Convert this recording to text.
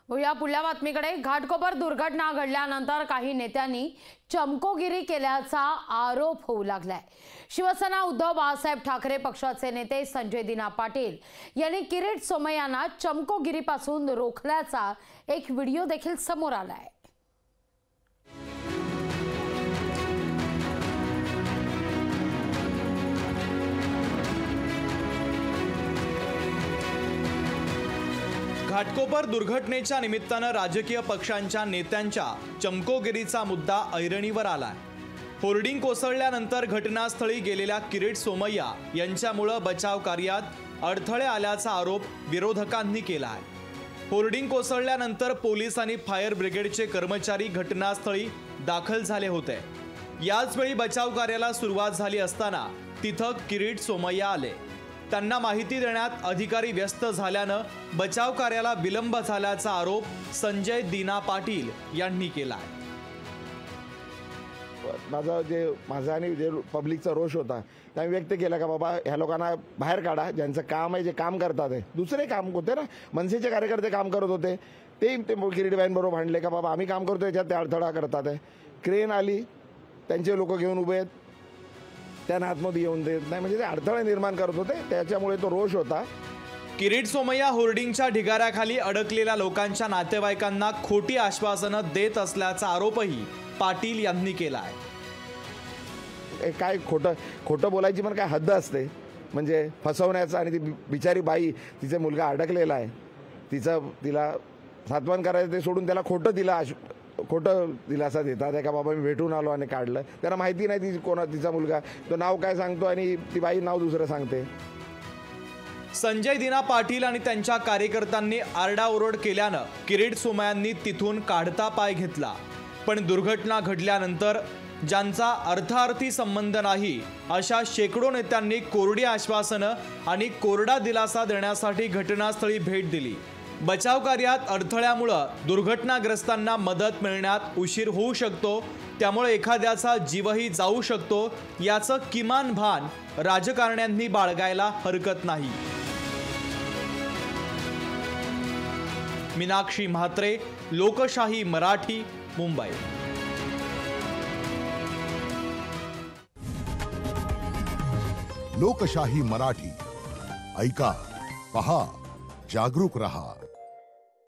या पुढल्या बातमीकडे घाटकोपर दुर्घटना घडल्यानंतर काही नेत्यांनी चमकोगिरी केल्याचा आरोप होऊ लागलाय। शिवसेना उद्धव बाळासाहेब ठाकरे पक्षाचे नेते संजय दिना पाटील यांनी किरीट सोमय्यांना चमकोगिरीपासून रोखल्याचा एक व्हिडिओ देखील समोर आलाय। घाटकोपर दुर्घटनेच्या निमित्तानं राजकीय पक्षांच्या नेत्यांच्या चमकोगिरीचा मुद्दा ऐरणीवर आलाय। होर्डिंग कोसळल्यानंतर घटनास्थळी गेलेल्या किरीट सोमय्या यांच्यामुळे बचाव कार्यात अडथळे आल्याचा आरोप विरोधकांनी केला आहे। होर्डिंग कोसळल्यानंतर पोलीस आणि फायर ब्रिगेडचे कर्मचारी घटनास्थळी दाखल झाले होते। याच वेळी बचाव कार्याला सुरुवात झाली असताना तिथं किरीट सोमय्या आले। त्यांना माहिती देण्यात अधिकारी व्यस्त झाल्यानं बचाव कार्याला विलंब झाल्याचा आरोप संजय दिना पाटील यांनी केला आहे। माझा आणि जे पब्लिकचा रोष होता त्यांनी व्यक्त केला का बाबा ह्या लोकांना बाहेर काढा, ज्यांचं काम आहे, जे काम करतात आहे। दुसरे काम होते ना, मनसेचे कार्यकर्ते काम करत होते, ते किरीटबाईंबरोबर भांडले का बाबा आम्ही काम करतो याच्यात ते अडथळा करतात आहे। क्रेन आली, त्यांचे लोक घेऊन उभे आहेत, त्यांना आतमध्ये येऊन देत नाही, म्हणजे ते अडथळे निर्माण करत होते, त्याच्यामुळे तो रोष होता। किरीट सोमय्या होर्डिंगच्या ढिगाऱ्याखाली अडकलेल्या लोकांच्या नातेवाईकांना खोटी आश्वासनं देत असल्याचा आरोपही पाटील यांनी केला आहे। काय खोटं बोलायची पण काय हद्द असते, म्हणजे फसवण्याचा। आणि ती बिचारी बाई, तिचा मुलगा अडकलेला आहे, तिला सात्वन करायचं ते सोडून त्याला खोटं दिलासा देतात का बाबा मी भेटून आलो आणि काढलं। त्यांना माहिती नाही तिचा मुलगा, तो नाव काय सांगतो आणि ती बाई नाव दुसरं सांगते। संजय दिना पाटील आणि त्यांच्या कार्यकर्त्यांनी आरडाओरड केल्यानं किरीट सोमय्यांनी तिथून काढता पाय घेतला। पण दुर्घटना घडल्यानंतर ज्यांचा अर्थार्थी संबंध नाही अशा शेकडो नेत्यांनी कोरडी आश्वासनं आणि कोरडा दिलासा देण्यासाठी घटनास्थळी भेट दिली। बचाव कार्यात अडथळ्यामुळे दुर्घटनाग्रस्तांना मदत मिळण्यात उशीर होऊ शकतो, त्यामुळे एखाद्याचा जीवही जाऊ शकतो, याचं किमान भान राजकारण्यांनी बाळगायला हरकत नाही। मीनाक्षी म्हात्रे, लोकशाही मराठी, मुंबई। लोकशाही मराठी ऐका, पहा, जागरूक रहा।